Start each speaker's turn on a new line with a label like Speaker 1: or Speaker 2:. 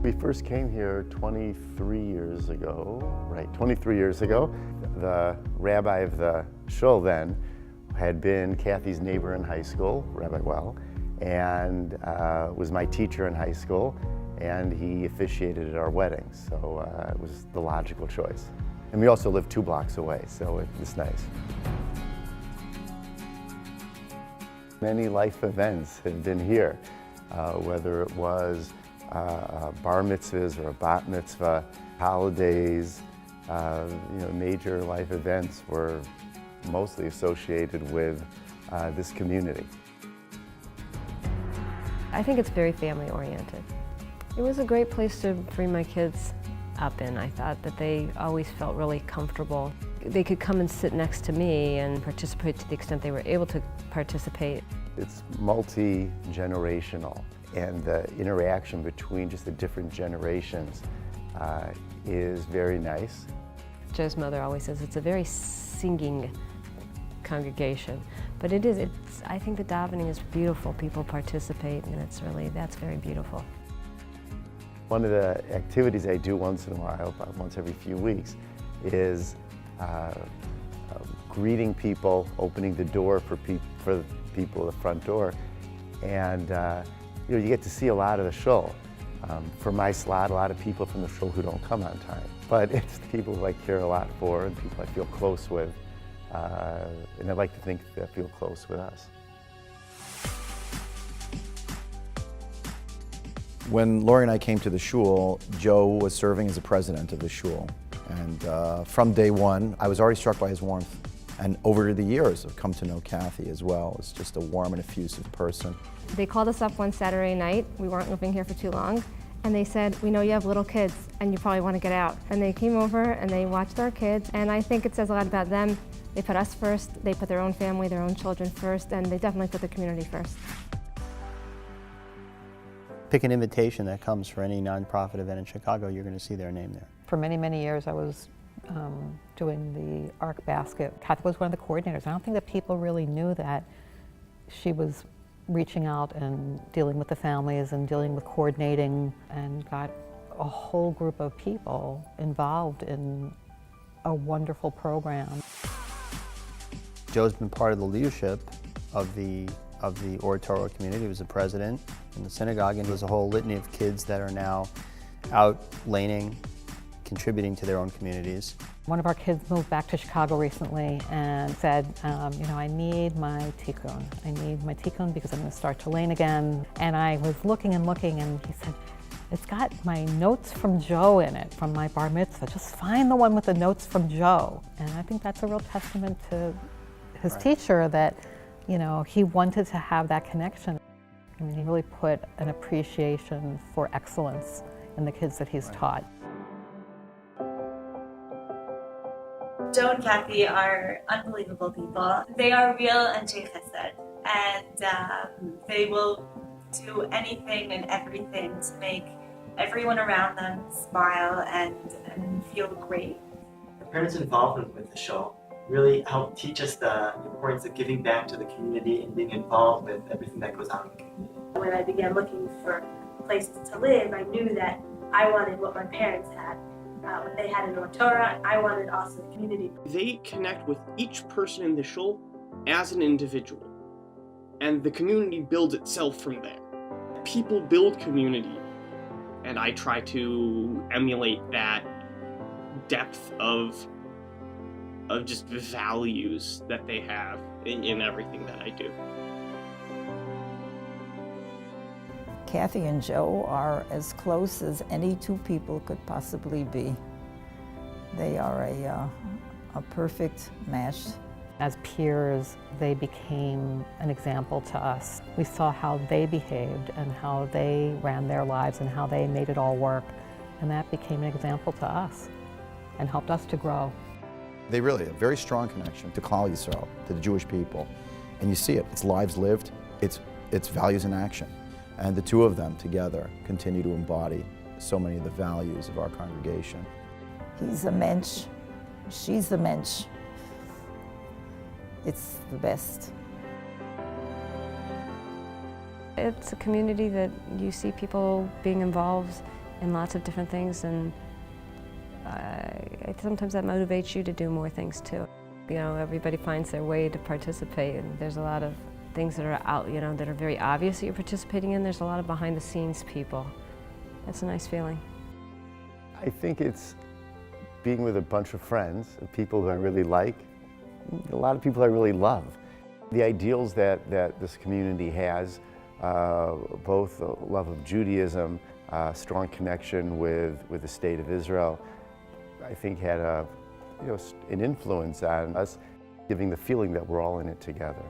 Speaker 1: We first came here 23 years ago, right, 23 years ago. The rabbi of the shul then had been Kathy's neighbor in high school, Rabbi Well, and was my teacher in high school, and he officiated at our wedding, so it was the logical choice. And we also live 2 blocks away, so it was nice. Many life events have been here, whether it was bar mitzvahs or a bat mitzvah, holidays, major life events were mostly associated with this community.
Speaker 2: I think it's very family oriented. It was a great place to bring my kids up in. I thought that they always felt really comfortable. They could come and sit next to me and participate to the extent they were able to participate.
Speaker 1: It's multi-generational, and the interaction between just the different generations is very nice.
Speaker 2: Joe's mother always says it's a very singing congregation, but it is. I think the davening is beautiful. People participate, and that's very beautiful.
Speaker 1: One of the activities I do once in a while, about once every few weeks, is greeting people, opening the door for the people at the front door, and you get to see a lot of the shul. For my slot, a lot of people from the shul who don't come on time, but it's the people who I care a lot for and people I feel close with, and I'd like to think they feel close with us.
Speaker 3: When Lori and I came to the shul, Joe was serving as the president of the shul. And from day one, I was already struck by his warmth. And over the years, I've come to know Kathy as well as just a warm and effusive person.
Speaker 4: They called us up one Saturday night. We weren't living here for too long. And they said, we know you have little kids and you probably want to get out. And they came over and they watched our kids. And I think it says a lot about them. They put us first, they put their own family, their own children first, and they definitely put the community first.
Speaker 5: Pick an invitation that comes for any nonprofit event in Chicago, you're going to see their name there.
Speaker 6: For many, many years I was doing the Arc Basket. Kathy was one of the coordinators. I don't think that people really knew that she was reaching out and dealing with the families and dealing with coordinating, and got a whole group of people involved in a wonderful program.
Speaker 5: Joe's been part of the leadership of the Torah community. He was the president in the synagogue, and there's a whole litany of kids that are now out laning, contributing to their own communities.
Speaker 6: One of our kids moved back to Chicago recently and said, I need my tikkun. I need my tikkun because I'm going to start to lane again. And I was looking and looking, and he said, it's got my notes from Joe in it, from my bar mitzvah. Just find the one with the notes from Joe. And I think that's a real testament to his teacher that, he wanted to have that connection. I mean, he really put an appreciation for excellence in the kids that he's taught.
Speaker 7: Joe and Kathy are unbelievable people. They are real Anshe Chesed, and they will do anything and everything to make everyone around them smile and feel great.
Speaker 8: The parents' involvement with the show really helped teach us the importance of giving back to the community and being involved with everything that goes on in the community.
Speaker 7: When I began looking for places to live, I knew that I wanted what my parents had. What they had in Torah, I wanted also the community.
Speaker 9: They connect with each person in the shul as an individual, and the community builds itself from there. People build community, and I try to emulate that depth of just values that they have in everything that I do.
Speaker 10: Kathy and Joe are as close as any two people could possibly be. They are a perfect match.
Speaker 6: As peers, they became an example to us. We saw how they behaved and how they ran their lives and how they made it all work. And that became an example to us and helped us to grow.
Speaker 3: They really have a very strong connection to Klal Yisrael, to the Jewish people. And you see it, it's lives lived, it's values in action. And the two of them together continue to embody so many of the values of our congregation.
Speaker 10: He's a mensch, she's the mensch. It's the best.
Speaker 2: It's a community that you see people being involved in lots of different things, and sometimes that motivates you to do more things too. You know, everybody finds their way to participate, and there's a lot of things that are out, you know, that are very obvious that you're participating in. There's a lot of behind the scenes people. That's a nice feeling.
Speaker 1: I think it's being with a bunch of friends, of people who I really like, a lot of people I really love. The ideals that this community has, both the love of Judaism, strong connection with the state of Israel, I think had an influence on us, giving the feeling that we're all in it together.